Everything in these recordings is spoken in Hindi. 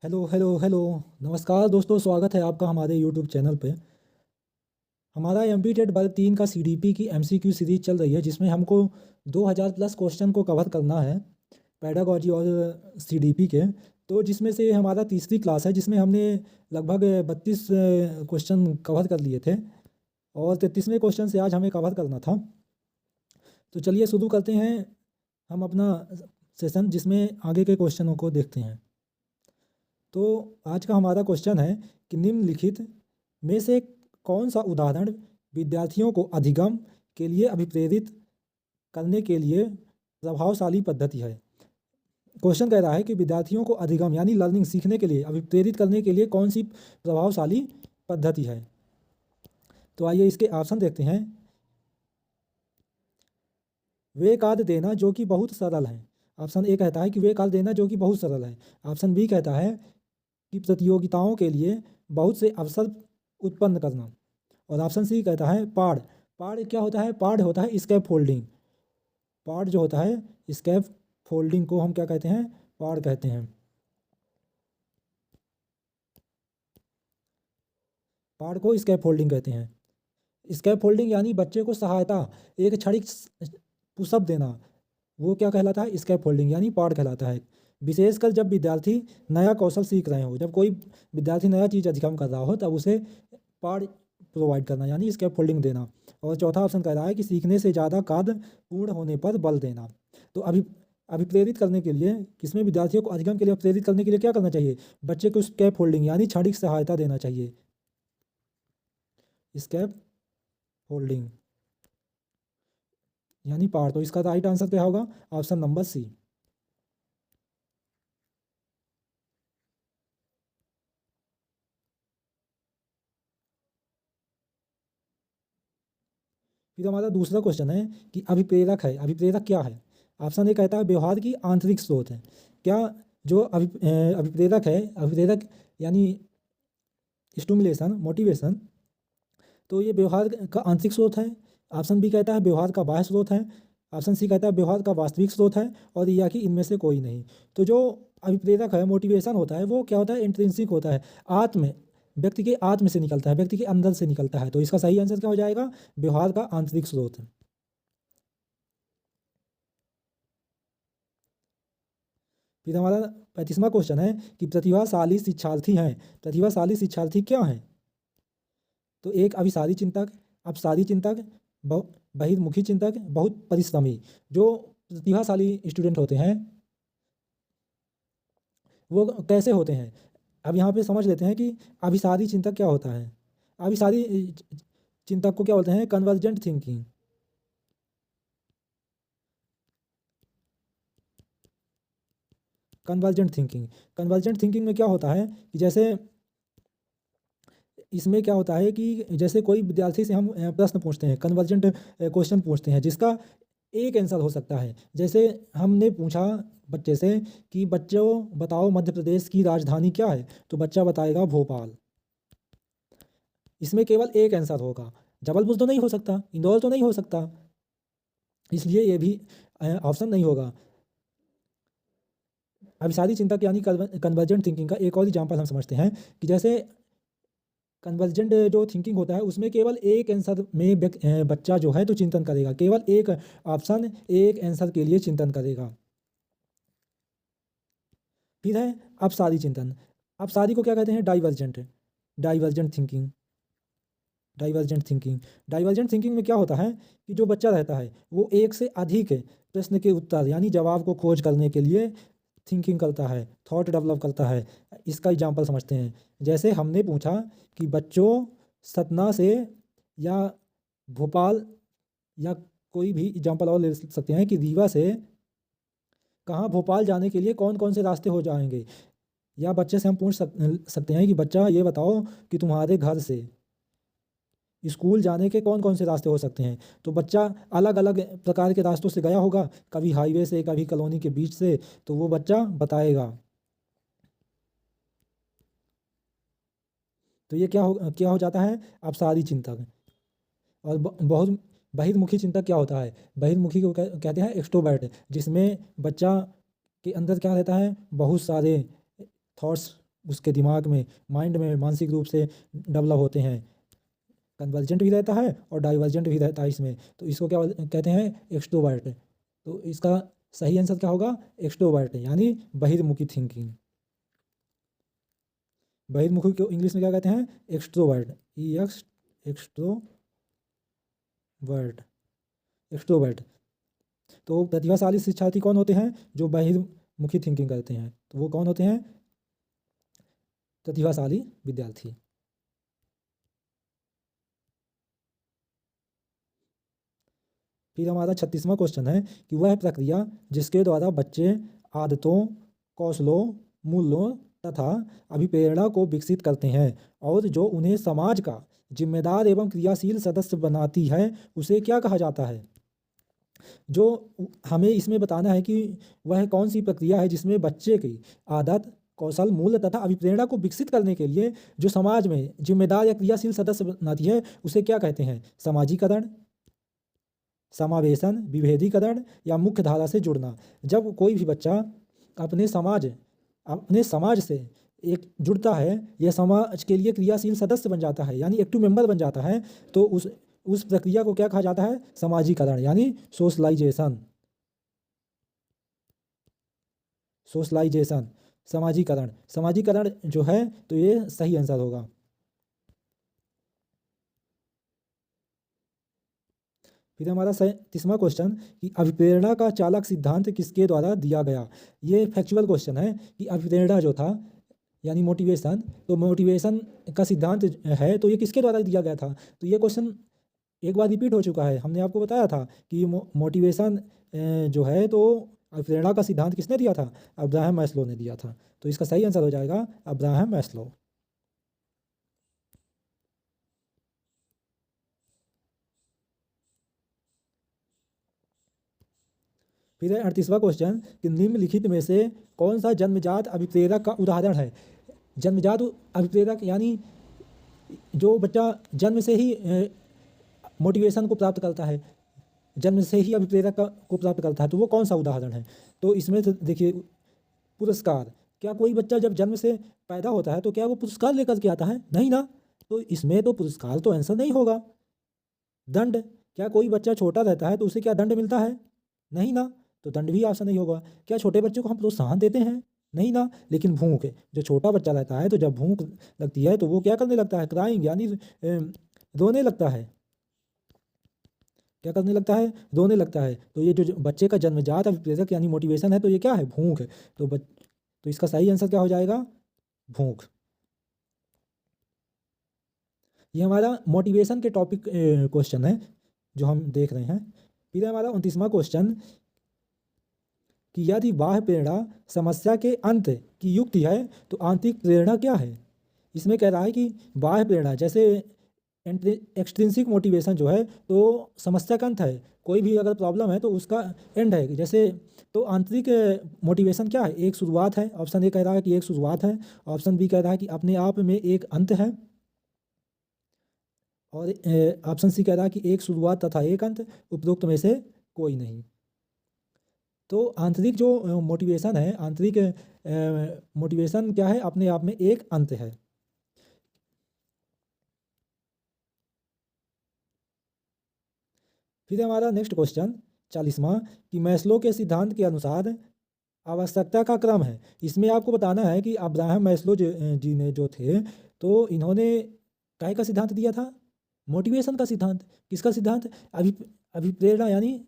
Hello hello hello. नमस्कार दोस्तों, स्वागत है आपका हमारे यूट्यूब चैनल पे। हमारा एमपी टेट वर्ग 3 का सीडीपी की एमसीक्यू सीरीज चल रही है, जिसमें हमको 2000 प्लस क्वेश्चन को कवर करना है, पैडागॉजी और सीडीपी के। तो जिसमें से हमारा तीसरी क्लास है, जिसमें हमने लगभग 32 क्वेश्चन कवर कर लिए थे और 33वें क्वेश्चन से आज हमें कवर करना था। तो चलिए शुरू करते हैं हम अपना सेशन, जिसमें आगे के क्वेश्चनों को देखते हैं। तो आज का हमारा क्वेश्चन है कि निम्नलिखित में से कौन सा उदाहरण विद्यार्थियों को अधिगम के लिए अभिप्रेरित करने के लिए प्रभावशाली पद्धति है। क्वेश्चन कह रहा है कि विद्यार्थियों को अधिगम यानी लर्निंग सीखने के लिए अभिप्रेरित करने के लिए कौन सी प्रभावशाली पद्धति है। तो आइए इसके ऑप्शन देखते हैं। वे कार्य देना जो कि बहुत सरल है। ऑप्शन ए कहता है कि वे कार्य देना जो कि बहुत सरल है। ऑप्शन बी कहता है कि प्रतियोगिताओं के लिए बहुत से अवसर उत्पन्न करना। और ऑप्शन सी कहता है पाड़। पाड़ क्या होता है? पाड़ होता है स्कैप फोल्डिंग। पाड़ जो होता है स्कैप फोल्डिंग को हम क्या कहते हैं? पाड़ कहते हैं। पाड़ को स्कैप फोल्डिंग कहते हैं। स्कैप फोल्डिंग यानी बच्चे को सहायता, एक क्षणिक पुशअप देना, वो क्या कहलाता है? स्कैप फोल्डिंग यानी पाड़ कहलाता है। विशेषकर जब विद्यार्थी नया कौशल सीख रहे हो, जब कोई विद्यार्थी नया चीज़ अधिगम कर रहा हो, तब उसे पाड़ प्रोवाइड करना यानी स्कैप फोल्डिंग देना। और चौथा ऑप्शन कह रहा है कि सीखने से ज़्यादा कार्य पूर्ण होने पर बल देना। तो अभिप्रेरित करने के लिए, किसमें विद्यार्थियों को अधिगम के लिए प्रेरित करने के लिए क्या करना चाहिए? बच्चे को स्कैप फोल्डिंग यानी क्षणिक सहायता देना चाहिए। स्कैप फोल्डिंग यानी पार। तो इसका राइट आंसर क्या होगा? Option number C. फिर हमारा दूसरा क्वेश्चन है कि अभिप्रेरक है। अभिप्रेरक क्या है? ऑप्शन ए कहता है व्यवहार की आंतरिक स्रोत है। क्या जो अभिप्रेरक है, अभिप्रेरक यानी स्टिमुलेशन, मोटिवेशन, तो ये व्यवहार का आंतरिक स्रोत है। ऑप्शन बी कहता है व्यवहार का बाह्य स्रोत है। ऑप्शन सी कहता है व्यवहार का वास्तविक स्रोत है, और या कि इनमें से कोई नहीं। तो जो अभिप्रेरक है, मोटिवेशन होता है, वो क्या होता है? इंट्रिंसिक होता है, आत्म, व्यक्ति के आत्म से निकलता है, व्यक्ति के अंदर से निकलता है। तो इसका सही आंसर क्या हो जाएगा? व्यवहार का आंतरिक स्रोत। फिर हमारा 35वां क्वेश्चन है कि प्रतिभाशाली शिक्षार्थी हैं। प्रतिभाशाली शिक्षार्थी क्या हैं? तो एक अभिसारी चिंतक, अपसारी चिंतक, बहिर्मुखी चिंतक, बहुत परिश्रमी। जो प्रतिभाशाली स्टूडेंट होते हैं वो कैसे होते हैं? अब यहाँ पे समझ लेते हैं कि अभिसारी चिंतक क्या होता है। अभिसारी चिंतक को क्या बोलते हैं? Convergent thinking. Convergent thinking, convergent thinking में क्या होता है कि जैसे इसमें क्या होता है कि जैसे कोई विद्यार्थी से हम प्रश्न पूछते हैं, कन्वर्जेंट क्वेश्चन पूछते हैं, जिसका एक आंसर हो सकता है। जैसे हमने पूछा बच्चे से कि बच्चों बताओ मध्य प्रदेश की राजधानी क्या है, तो बच्चा बताएगा भोपाल। इसमें केवल एक आंसर होगा। जबलपुर तो नहीं हो सकता, इंदौर तो नहीं हो सकता, इसलिए ये भी ऑप्शन नहीं होगा। अभिसारी चिंतक यानी कन्वर्जेंट थिंकिंग का एक और एग्जाम्पल हम समझते हैं कि जैसे कन्वर्जेंट जो थिंकिंग होता है, उसमें केवल एक आंसर में बच्चा जो है तो चिंतन करेगा, केवल एक ऑप्शन, एक आंसर के लिए चिंतन करेगा। फिर है अपसारी चिंतन। अपसारी को क्या कहते हैं? Divergent. Divergent thinking. Divergent thinking, divergent thinking में क्या होता है कि जो बच्चा रहता है वो एक से अधिक प्रश्न के उत्तर यानी जवाब को खोज करने के लिए थिंकिंग करता है, थॉट डेवलप करता है। इसका एग्जांपल समझते हैं। जैसे हमने पूछा कि बच्चों सतना से या भोपाल, या कोई भी एग्जांपल और ले सकते हैं कि रीवा से कहाँ भोपाल जाने के लिए कौन कौन से रास्ते हो जाएंगे। या बच्चे से हम पूछ सकते हैं कि बच्चा ये बताओ कि तुम्हारे घर से स्कूल जाने के कौन कौन से रास्ते हो सकते हैं। तो बच्चा अलग अलग प्रकार के रास्तों से गया होगा, कभी हाईवे से, कभी कॉलोनी के बीच से, तो वो बच्चा बताएगा। तो ये क्या हो जाता है? अपसारी चिंतक। और बहुत बहिर्मुखी चिंतक क्या होता है? बहिर्मुखी को कहते हैं एक्सट्रोवर्ट, जिसमें बच्चा के अंदर क्या रहता है? बहुत सारे थॉट्स उसके दिमाग में, माइंड में मानसिक रूप से डेवलप होते हैं। कन्वर्जेंट भी रहता है और डाइवर्जेंट भी रहता है इसमें। तो इसको क्या कहते हैं? एक्सट्रोवर्ट। तो इसका सही आंसर क्या होगा? एक्सट्रोवर्ट, यानी बहिर्मुखी थिंकिंग। बहिर्मुखी को इंग्लिश में क्या कहते हैं? एक्सट्रोवर्ट। Extrovert, extrovert. तो प्रतिभाशाली शिक्षार्थी कौन होते हैं? जो बहिर्मुखी थिंकिंग करते हैं। तो वो कौन होते हैं? प्रतिभाशाली विद्यार्थी। फिर हमारा 36वां क्वेश्चन है कि वह प्रक्रिया जिसके द्वारा बच्चे आदतों, कौशलों, मूल्यों तथा अभिप्रेरणा को विकसित करते हैं और जो उन्हें समाज का जिम्मेदार एवं क्रियाशील सदस्य बनाती है, उसे क्या कहा जाता है? जो हमें इसमें बताना है कि वह कौन सी प्रक्रिया है जिसमें बच्चे की आदत, कौशल, मूल्य तथा अभिप्रेरणा को विकसित करने के लिए जो समाज में जिम्मेदार या क्रियाशील सदस्य बनाती है, उसे क्या कहते हैं? समाजीकरण, समावेशन, विभेदीकरण या मुख्य धारा से जुड़ना। जब कोई भी बच्चा अपने समाज से एक जुड़ता है या समाज के लिए क्रियाशील सदस्य बन जाता है, यानी एक्टिव मेंबर बन जाता है, तो उस प्रक्रिया को क्या कहा जाता है? समाजीकरण, यानी सोशलाइजेशन। सोशलाइजेशन, समाजीकरण। समाजीकरण जो है, तो ये सही आंसर होगा। फिर हमारा 37वां क्वेश्चन कि अभिप्रेरणा का चालक सिद्धांत किसके द्वारा दिया गया? ये फैक्चुअल क्वेश्चन है कि अभिप्रेरणा जो था, यानी मोटिवेशन, तो मोटिवेशन का सिद्धांत है, तो ये किसके द्वारा दिया गया था? तो ये क्वेश्चन एक बार रिपीट हो चुका है। हमने आपको बताया था कि मोटिवेशन जो है, तो अभिप्रेरणा का सिद्धांत किसने दिया था? अब्राहम मैस्लो ने दिया था। तो इसका सही आंसर हो जाएगा अब्राहम मैस्लो। फिर है 38वां क्वेश्चन कि निम्नलिखित में से कौन सा जन्मजात अभिप्रेरक का उदाहरण है? जन्मजात अभिप्रेरक यानी जो बच्चा जन्म से ही मोटिवेशन को प्राप्त करता है, जन्म से ही अभिप्रेरक को प्राप्त करता है, तो वो कौन सा उदाहरण है? तो इसमें तो देखिए, पुरस्कार। क्या कोई बच्चा जब जन्म से पैदा होता है तो क्या वो पुरस्कार लेकर के आता है? नहीं ना। तो इसमें तो पुरस्कार तो आंसर नहीं होगा। दंड। क्या कोई बच्चा छोटा रहता है तो उसे क्या दंड मिलता है? नहीं ना। तो दंड भी आंसर नहीं होगा। क्या छोटे बच्चे को हम प्रोत्साहन देते हैं? नहीं ना। लेकिन भूख है, जो छोटा बच्चा रहता है तो जब भूख लगती है तो वो क्या करने लगता है? क्राइंग, यानी रोने लगता है। क्या करने लगता है? रोने लगता है। तो ये जो बच्चे का जन्मजात अभिप्रेरक यानी मोटिवेशन है, तो ये क्या है? भूख है। तो इसका सही आंसर क्या हो जाएगा? भूख। ये हमारा मोटिवेशन के टॉपिक क्वेश्चन है जो हम देख रहे हैं। फिर है हमारा 29वां क्वेश्चन कि यदि बाह्य प्रेरणा समस्या के अंत की युक्ति है तो आंतरिक प्रेरणा क्या है? इसमें कह रहा है कि बाह्य प्रेरणा जैसे एक्सट्रिंसिक मोटिवेशन जो है, तो समस्या का अंत है। कोई भी अगर प्रॉब्लम है तो उसका एंड है जैसे। तो आंतरिक मोटिवेशन क्या है? एक शुरुआत है। ऑप्शन ए कह रहा है कि एक शुरुआत है। ऑप्शन बी कह रहा है कि अपने आप में एक अंत है। और ऑप्शन सी कह रहा है कि एक शुरुआत तथा एक अंत, उपरोक्त में से कोई नहीं। तो आंतरिक जो मोटिवेशन है, आंतरिक मोटिवेशन क्या है? अपने आप में एक अंत है। फिर हमारा नेक्स्ट क्वेश्चन 40वां कि मैस्लो के सिद्धांत के अनुसार आवश्यकता का क्रम है। इसमें आपको बताना है कि अब्राहम मैस्लो जी ने जो थे, तो इन्होंने काय का सिद्धांत दिया था? मोटिवेशन का सिद्धांत। किसका सिद्धांत? अभिप्रेरणा यानी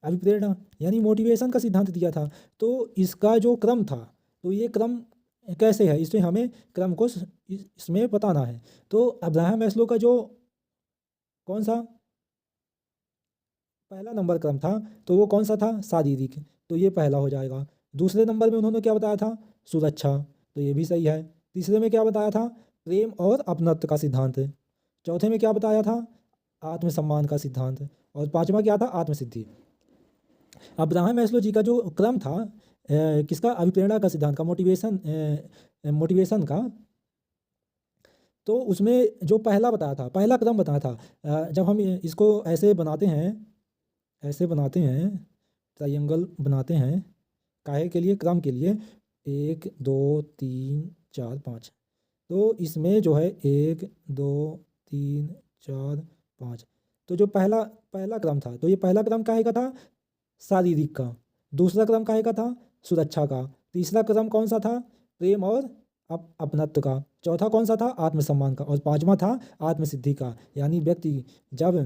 अभिप्रेरणा यानी मोटिवेशन का सिद्धांत दिया था। तो इसका जो क्रम था, तो ये क्रम कैसे है, इसमें हमें क्रम को इसमें बताना है। तो अब्राहम मैस्लो का जो कौन सा पहला नंबर क्रम था, तो वो कौन सा था? शारीरिक। तो ये पहला हो जाएगा। दूसरे नंबर में उन्होंने क्या बताया था? सुरक्षा। तो ये भी सही है। तीसरे में क्या बताया था? प्रेम और अपनत्व का सिद्धांत। चौथे में क्या बताया था? आत्मसम्मान का सिद्धांत। और पांचवा क्या था? आत्मसिद्धि। अब्राहम मैस्लो जी का जो क्रम था किसका? अभिप्रेरणा का सिद्धांत का, मोटिवेशन का। तो उसमें जो पहला बताया था, पहला क्रम बताया था, जब हम इसको ऐसे बनाते हैं, ट्रायंगल बनाते हैं, काहे के लिए? क्रम के लिए। 1 2 3 4 5। तो इसमें जो है 1 2 3 4 5। तो जो पहला पहला क्रम था, तो ये पहला क्रम काहे का था? शारीरिक का। दूसरा क्रम काहे का था? सुरक्षा का। तीसरा क्रम कौन सा था? प्रेम और अपनत्व का। चौथा कौन सा था? आत्मसम्मान का। और पांचवा था आत्मसिद्धि का। यानी व्यक्ति जब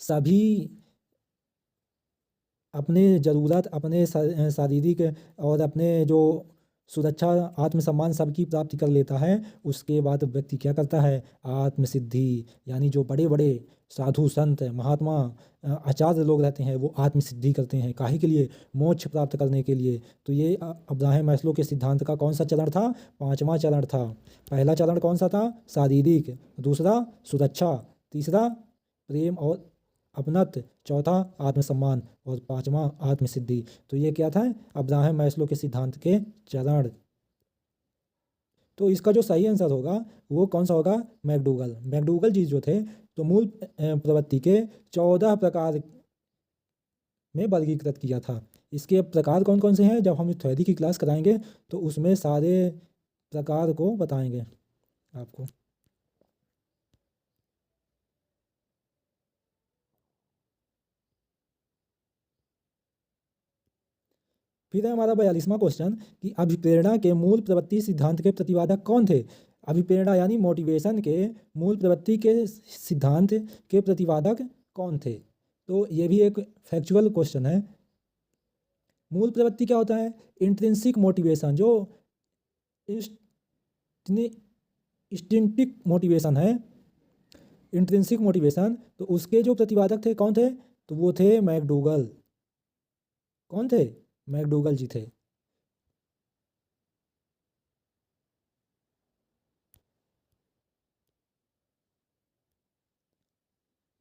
सभी अपने ज़रूरत, अपने शारीरिक और अपने जो सुरक्षा, आत्मसम्मान सबकी प्राप्ति कर लेता है, उसके बाद व्यक्ति क्या करता है? आत्मसिद्धि। यानी जो बड़े बड़े साधु संत महात्मा आचार्य लोग रहते हैं, वो आत्मसिद्धि करते हैं। काहे के लिए? मोक्ष प्राप्त करने के लिए। तो ये अब्राहम मैस्लो के सिद्धांत का कौन सा चरण था? पांचवा चरण था। पहला चरण कौन सा था? शारीरिक। दूसरा सुरक्षा। तीसरा प्रेम और अपनत्व। चौथा आत्मसम्मान। और पांचवा आत्मसिद्धि। तो ये क्या था? अब्राहम मैस्लो के सिद्धांत के चरण। तो इसका जो सही आंसर होगा वो कौन सा होगा? मैकडूगल। मैकडूगल जी जो थे, तो मूल प्रवृत्ति के 14 प्रकार में वर्गीकृत किया था। इसके प्रकार कौन कौन से हैं, जब हम थ्योरी की क्लास कराएंगे तो उसमें सारे प्रकार को बताएंगे आपको। फिर है हमारा 42वां क्वेश्चन कि अभिप्रेरणा के मूल प्रवृत्ति सिद्धांत के प्रतिपादक कौन थे? अभिप्रेरणा यानी मोटिवेशन के मूल प्रवृत्ति के सिद्धांत के प्रतिपादक कौन थे? तो ये भी एक फैक्चुअल क्वेश्चन है। मूल प्रवृत्ति क्या होता है? इंट्रिंसिक मोटिवेशन, जो इंस्टिंक्टिव मोटिवेशन है, इंट्रिंसिक मोटिवेशन, तो उसके जो प्रतिपादक थे कौन थे? तो वो थे मैकडूगल। कौन थे? मैकडूगल जी थे।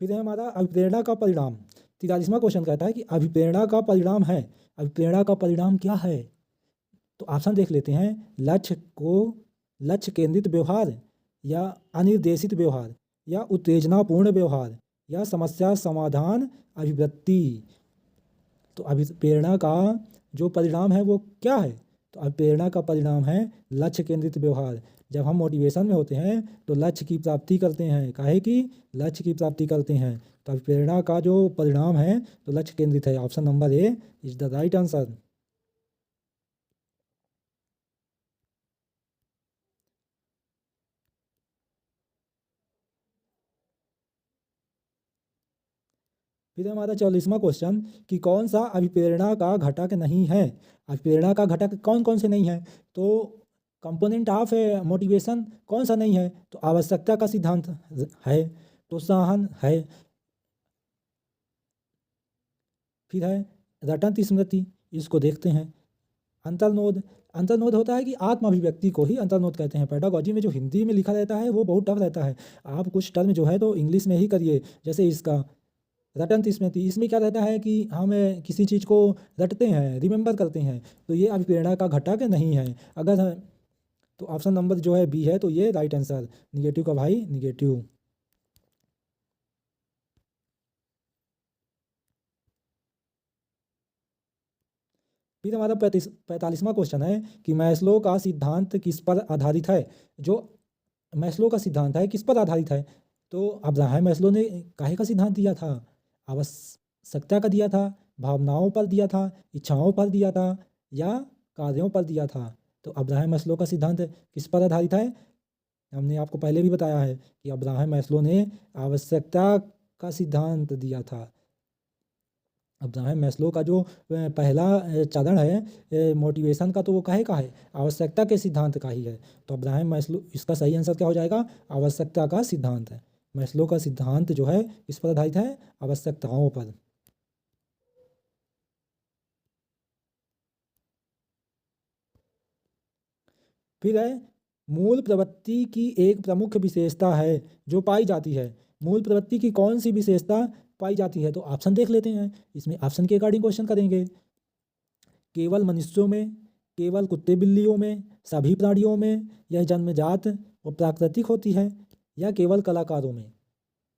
फिर है हमारा अभिप्रेरणा का परिणाम। 43वां क्वेश्चन कहता है कि अभिप्रेरणा का परिणाम है। अभिप्रेरणा का परिणाम क्या है? तो ऑप्शन देख लेते हैं। लक्ष्य केंद्रित व्यवहार, या अनिर्देशित व्यवहार, या उत्तेजनापूर्ण व्यवहार, या समस्या समाधान अभिवृत्ति। तो अभिप्रेरणा का जो परिणाम है वो क्या है? तो अभिप्रेरणा का परिणाम है लक्ष्य केंद्रित व्यवहार। जब हम मोटिवेशन में होते हैं तो लक्ष्य की प्राप्ति करते हैं। काहे की? लक्ष्य की प्राप्ति करते हैं। तो अभिप्रेरणा का जो परिणाम है तो लक्ष्य केंद्रित है। Option number A is the right answer. फिर हमारा 44वां क्वेश्चन कि कौन सा अभिप्रेरणा का घटक नहीं है? अभिप्रेरणा का घटक कौन कौन से नहीं है? तो कंपोनेंट ऑफ मोटिवेशन कौन सा नहीं है? तो आवश्यकता का सिद्धांत है, प्रोत्साहन है, फिर है रटंत स्मृति, इसको देखते हैं। अंतर्नोद, अंतर्नोद होता है कि आत्म अभिव्यक्ति को ही अंतर्नोद कहते हैं। पेडागोजी में जो हिंदी में लिखा रहता है वो बहुत टफ रहता है। आप कुछ टर्म जो है तो इंग्लिश में ही करिए। जैसे इसका रटंत स्मृति, इसमें क्या रहता है कि हम किसी चीज़ को रटते हैं, रिमेंबर करते हैं। तो ये अभिप्रेरणा का घटक नहीं है। अगर तो ऑप्शन नंबर जो है बी है, तो ये राइट आंसर। निगेटिव का भाई निगेटिव। फिर हमारा 45वां क्वेश्चन है कि मैस्लो का सिद्धांत किस पर आधारित है? जो मैस्लो का सिद्धांत है किस पर आधारित है? तो अब्राहम मैस्लो ने काहे का सिद्धांत दिया था? आवश्यकता का दिया था, भावनाओं पर दिया था, इच्छाओं पर दिया था, या कार्यों पर दिया था? तो अब्राहम मैस्लो का सिद्धांत किस पर आधारित है? हमने आपको पहले भी बताया है कि अब्राहम मैस्लो ने आवश्यकता का सिद्धांत दिया था। अब्राहम मैस्लो का जो पहला चरण है मोटिवेशन का, तो वो काहे का है? आवश्यकता के सिद्धांत का ही है। तो अब्राहम मैस्लो, इसका सही आंसर क्या हो जाएगा? आवश्यकता का सिद्धांत है। मैस्लो का सिद्धांत जो है इस पर आधारित है, आवश्यकताओं पर। फिर है मूल प्रवृत्ति की एक प्रमुख विशेषता है जो पाई जाती है। मूल प्रवृत्ति की कौन सी विशेषता पाई जाती है? तो ऑप्शन देख लेते हैं। इसमें ऑप्शन के अकॉर्डिंग क्वेश्चन करेंगे। केवल मनुष्यों में, केवल कुत्ते बिल्लियों में, सभी प्राणियों में, यह जन्मजात और प्राकृतिक होती है, या केवल कलाकारों में?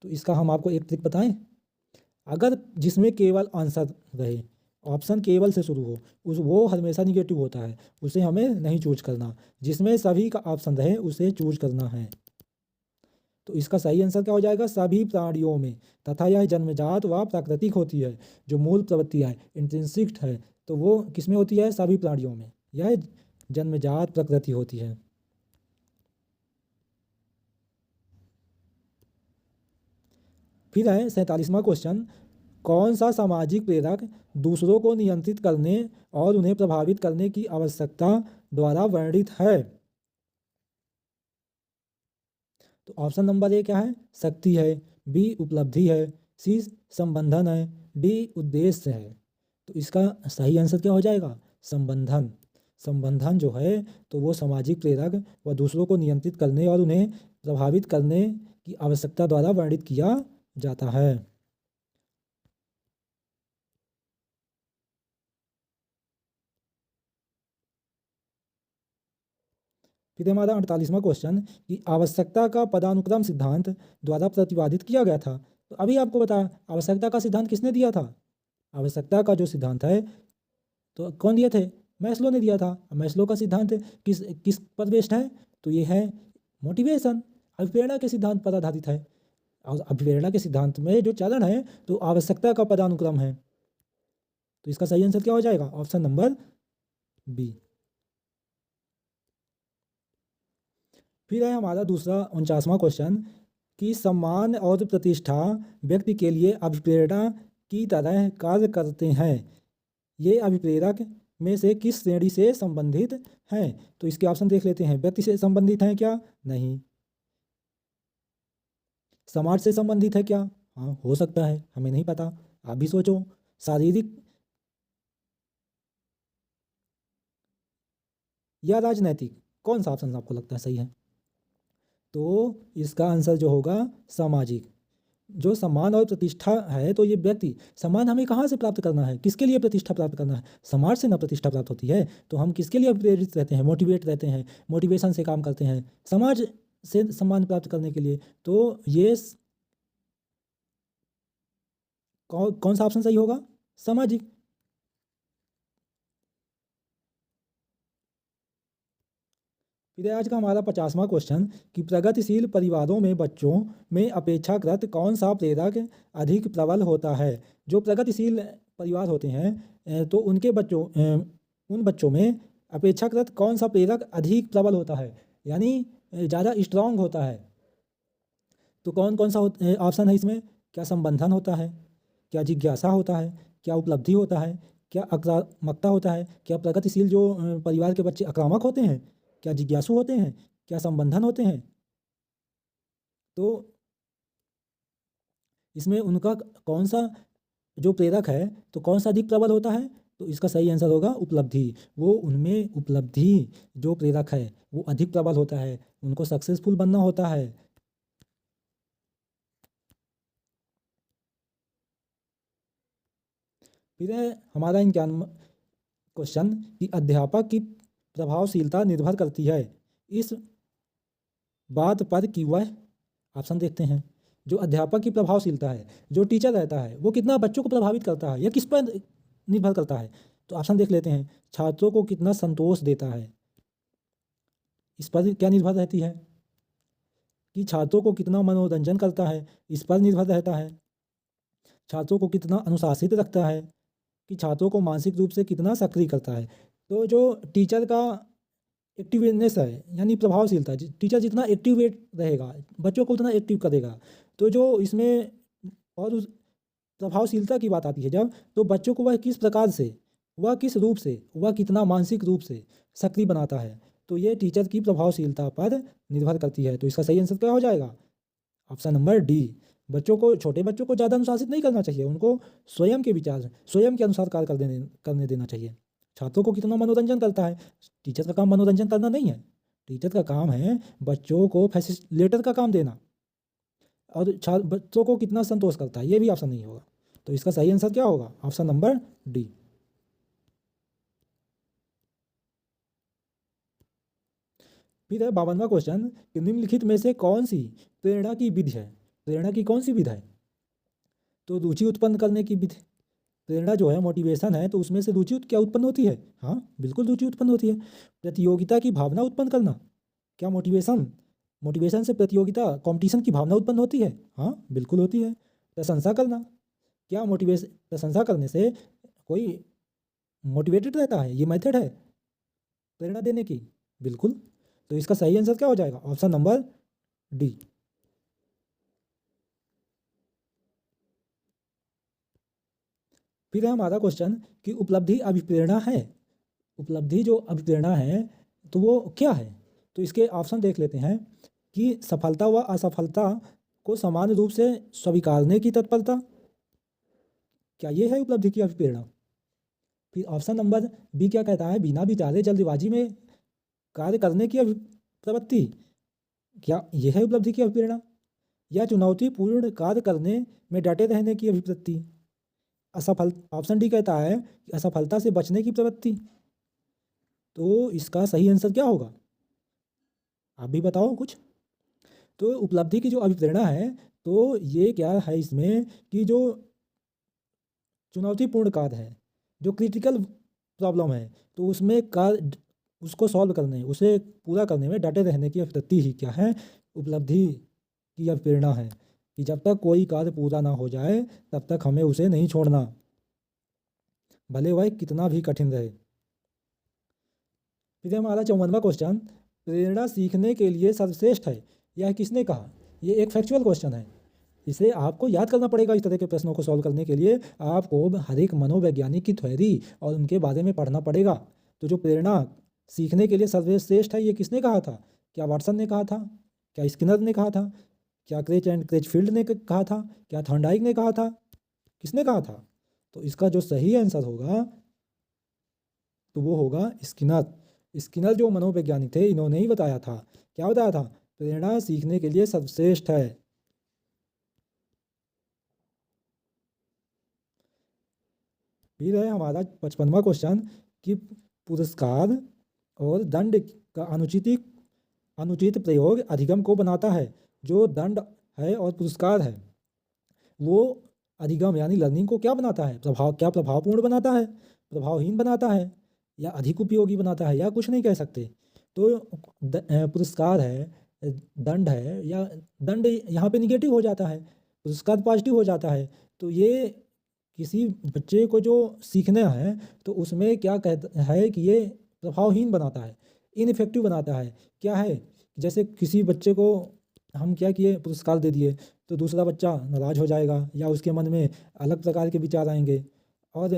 तो इसका हम आपको एक ट्रिक बताएं। अगर जिसमें केवल आंसर रहे ऑप्शन केवल से शुरू हो, उस वो हमेशा निगेटिव होता है, उसे हमें नहीं चूज करना। जिसमें सभी का ऑप्शन रहे उसे चूज करना है। तो इसका सही आंसर क्या हो जाएगा? सभी प्राणियों में, तथा यह जन्मजात व प्राकृतिक होती है। जो मूल प्रवृत्ति है, इंट्रिंसिक है, तो वो किसमें होती है? सभी प्राणियों में। यह जन्मजात प्रकृति होती है। फिर है 47वां क्वेश्चन, कौन सा सामाजिक प्रेरक दूसरों को नियंत्रित करने और उन्हें प्रभावित करने की आवश्यकता द्वारा वर्णित है? तो ऑप्शन नंबर ए क्या है? शक्ति है, बी उपलब्धि है, सी संबंधन है, डी उद्देश्य है। तो इसका सही आंसर क्या हो जाएगा? संबंधन। संबंधन जो है तो वो सामाजिक प्रेरक व दूसरों को नियंत्रित करने और उन्हें प्रभावित करने की आवश्यकता द्वारा वर्णित किया जाता है। फिर हमारा 48वां क्वेश्चन कि आवश्यकता का पदानुक्रम सिद्धांत द्वारा प्रतिपादित किया गया था। तो अभी आपको बताया आवश्यकता का सिद्धांत किसने दिया था? आवश्यकता का जो सिद्धांत है तो कौन दिए थे? मैस्लो ने दिया था। मैस्लो का सिद्धांत किस किस पर बेस्ड है? तो ये है मोटिवेशन, अभिप्रेरणा के सिद्धांत पर आधारित है। और अभिप्रेरणा के सिद्धांत में जो चरण है तो आवश्यकता का पदानुक्रम है। तो इसका सही आंसर क्या हो जाएगा? Option number B. फिर है हमारा दूसरा 49वां क्वेश्चन कि सम्मान और प्रतिष्ठा व्यक्ति के लिए अभिप्रेरणा की तरह कार्य करते हैं। ये अभिप्रेरक में से किस श्रेणी से संबंधित हैं? तो इसके ऑप्शन देख लेते हैं। व्यक्ति से संबंधित हैं क्या? नहीं। समाज से संबंधित है क्या? हाँ, हो सकता है, हमें नहीं पता, आप भी सोचो। शारीरिक या राजनैतिक, कौन सा ऑप्शन आपको लगता है सही है? तो इसका आंसर जो होगा सामाजिक। जो सम्मान और प्रतिष्ठा है तो ये व्यक्ति, सम्मान हमें कहाँ से प्राप्त करना है? किसके लिए प्रतिष्ठा प्राप्त करना है? समाज से ना प्रतिष्ठा प्राप्त होती है। तो हम किसके लिए प्रेरित रहते हैं? मोटिवेट रहते हैं, मोटिवेशन से काम करते हैं समाज से सम्मान प्राप्त करने के लिए। तो ये कौन सा ऑप्शन सही होगा? सामाजिक। फिर आज का हमारा 50वां क्वेश्चन कि प्रगतिशील परिवारों में बच्चों में अपेक्षाकृत कौन सा प्रेरक अधिक प्रबल होता है? जो प्रगतिशील परिवार होते हैं तो उनके बच्चों उन बच्चों में अपेक्षाकृत कौन सा प्रेरक अधिक प्रबल होता है, यानी ज़्यादा स्ट्रांग होता है? तो कौन कौन सा ऑप्शन है इसमें? क्या संबंधन होता है, क्या जिज्ञासा होता है, क्या उपलब्धि होता है, क्या आक्रामकता होता है? क्या प्रगतिशील जो परिवार के बच्चे आक्रामक होते हैं? क्या जिज्ञासु होते हैं? क्या संबंधन होते हैं? तो इसमें उनका कौन सा जो प्रेरक है तो कौन सा अधिक प्रबल होता है? तो इसका सही आंसर होगा उपलब्धि। वो उनमें उपलब्धि जो प्रेरक है वो अधिक प्रबल होता है, उनको सक्सेसफुल बनना होता है। फिर है हमारा 51वां क्वेश्चन कि अध्यापक की प्रभावशीलता निर्भर करती है इस बात पर कि वह, ऑप्शन देखते हैं। जो अध्यापक की प्रभावशीलता है, जो टीचर रहता है, वो कितना बच्चों को प्रभावित करता है या किस पर निर्भर करता है? तो ऑप्शन देख लेते हैं। छात्रों को कितना संतोष देता है, इस पर क्या निर्भर रहती है? कि छात्रों को कितना मनोरंजन करता है, इस पर निर्भर रहता है? छात्रों को कितना अनुशासित रखता है, कि छात्रों को मानसिक रूप से कितना सक्रिय करता है? तो जो टीचर का एक्टिवनेस है यानी प्रभावशीलता, टीचर जितना एक्टिवेट रहेगा बच्चों को उतना एक्टिव करेगा। तो जो इसमें और उस प्रभावशीलता की बात आती है जब, तो बच्चों को वह किस प्रकार से, वह किस रूप से, वह कितना मानसिक रूप से सक्रिय बनाता है, तो ये टीचर की प्रभावशीलता पर निर्भर करती है। तो इसका सही आंसर क्या हो जाएगा? Option number D. बच्चों को, छोटे बच्चों को ज़्यादा अनुशासित नहीं करना चाहिए, उनको स्वयं के विचार, स्वयं के अनुसार कार्य करने देना चाहिए। छात्रों को कितना मनोरंजन करता है, टीचर का काम मनोरंजन करना नहीं है, टीचर का काम है बच्चों को फैसिलिटेटर का काम देना। और बच्चों को कितना संतोष करता है ये भी ऑप्शन नहीं होगा। तो इसका सही आंसर क्या होगा? Option number D. फिर है 52वां क्वेश्चन कि निम्नलिखित में से कौन सी प्रेरणा की विधि है? प्रेरणा की कौन सी विधि है? तो रुचि उत्पन्न करने की विधि, प्रेरणा जो है, मोटिवेशन है, तो उसमें से रुचि क्या उत्पन्न होती है? हाँ, बिल्कुल रुचि उत्पन्न होती है। प्रतियोगिता की भावना उत्पन्न करना, क्या मोटिवेशन मोटिवेशन से प्रतियोगिता कंपटीशन की भावना उत्पन्न होती है? हाँ, बिल्कुल होती है। प्रशंसा करना, क्या मोटिवेशन प्रशंसा करने से कोई मोटिवेटेड रहता है? ये मेथड है प्रेरणा देने की? बिल्कुल। तो इसका सही आंसर क्या हो जाएगा? Option number D. फिर है हमारा क्वेश्चन कि उपलब्धि अभिप्रेरणा है। उपलब्धि जो अभिप्रेरणा है तो वो क्या है? तो इसके ऑप्शन देख लेते हैं कि सफलता व असफलता को समान रूप से स्वीकारने की तत्परता, क्या ये है उपलब्धि की अभिप्रेरणा? फिर ऑप्शन नंबर बी क्या कहता है? बिना विचारे जल्दबाजी में कार्य करने की प्रवृत्ति, क्या यह है उपलब्धि की अभिप्रेरणा? या चुनौतीपूर्ण कार्य करने में डटे रहने की अभिवृत्ति? असफल ऑप्शन डी कहता है कि असफलता से बचने की प्रवृत्ति। तो इसका सही आंसर क्या होगा? आप भी बताओ कुछ। तो उपलब्धि की जो अभिप्रेरणा है तो ये क्या है इसमें कि जो चुनौतीपूर्ण कार्य है, जो क्रिटिकल प्रॉब्लम है, तो उसमें कार्य उसको सॉल्व करने, उसे पूरा करने में डटे रहने की अभिवृत्ति ही क्या है? उपलब्धि की अभिप्रेरणा है कि जब तक कोई कार्य पूरा ना हो जाए तब तक हमें उसे नहीं छोड़ना, भले वह कितना भी कठिन रहे। फिर हमारा 54वां क्वेश्चन, प्रेरणा सीखने के लिए सर्वश्रेष्ठ है, यह किसने कहा? ये एक फैक्चुअल क्वेश्चन है, इसे आपको याद करना पड़ेगा। इस तरह के प्रश्नों को सॉल्व करने के लिए आपको हर एक मनोवैज्ञानिक की थ्योरी और उनके बारे में पढ़ना पड़ेगा। तो जो प्रेरणा सीखने के लिए सर्वश्रेष्ठ है, ये किसने कहा था? क्या वाटसन ने कहा था? क्या स्किनर ने कहा था? क्या क्रेच एंड क्रेचफील्ड ने कहा था? क्या थॉर्नडाइक ने कहा था? किसने कहा था? तो इसका जो सही आंसर होगा तो वो होगा स्किनर। स्किनर जो मनोवैज्ञानिक थे, इन्होंने ही बताया था। क्या बताया था? प्रेरणा सीखने के लिए सर्वश्रेष्ठ है। फिर है हमारा 55वां क्वेश्चन कि पुरस्कार और दंड का अनुचित प्रयोग अधिगम को बनाता है। जो दंड है और पुरस्कार है वो अधिगम यानी लर्निंग को क्या बनाता है? क्या प्रभावपूर्ण बनाता है, प्रभावहीन बनाता है, या अधिक उपयोगी बनाता है, या कुछ नहीं कह सकते। तो पुरस्कार है, दंड है, या दंड यहाँ पे निगेटिव हो जाता है, पुरस्कार पॉजिटिव हो जाता है। तो ये किसी बच्चे को जो सीखना है तो उसमें क्या कहता है कि ये प्रभावहीन बनाता है, इनइफेक्टिव बनाता है। क्या है? जैसे किसी बच्चे को हम क्या किए, पुरस्कार दे दिए, तो दूसरा बच्चा नाराज हो जाएगा या उसके मन में अलग प्रकार के विचार आएंगे। और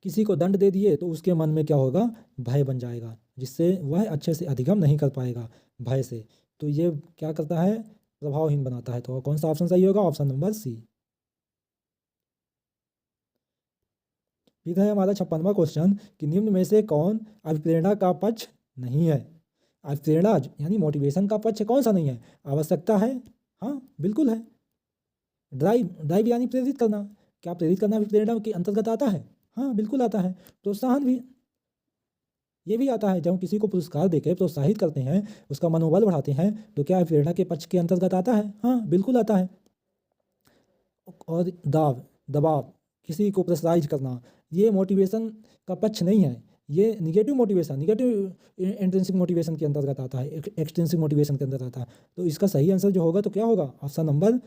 किसी को दंड दे दिए तो उसके मन में क्या होगा? भय बन जाएगा, जिससे वह अच्छे से अधिगम नहीं कर पाएगा भय से। तो ये क्या करता है? प्रभावहीन बनाता है। तो कौन सा ऑप्शन सही होगा? Option number C. फिर है हमारा 56वां क्वेश्चन कि निम्न में से कौन अभिप्रेरणा का पक्ष नहीं है? अभिप्रेरणा यानी मोटिवेशन का पक्ष कौन सा नहीं है? आवश्यकता है, हाँ बिल्कुल है। ड्राइव ड्राइव यानी प्रेरित करना, क्या प्रेरित करना भी प्रेरणा के अंतर्गत आता है? हाँ बिल्कुल आता है। प्रोत्साहन भी, ये भी आता है। जब हम किसी को पुरस्कार देकर प्रोत्साहित करते हैं, उसका मनोबल बढ़ाते हैं, तो क्या प्रेरणा के पक्ष के अंतर्गत आता है? हाँ बिल्कुल आता है। और दबाव, किसी को प्रेशराइज करना, ये मोटिवेशन का पक्ष नहीं है। ये negative motivation, negative intrinsic motivation के अंतर्गत आता है, एक्सट्रिंसिक मोटिवेशन के अंतर्गत आता है। तो इसका सही आंसर जो होगा तो क्या होगा? Option number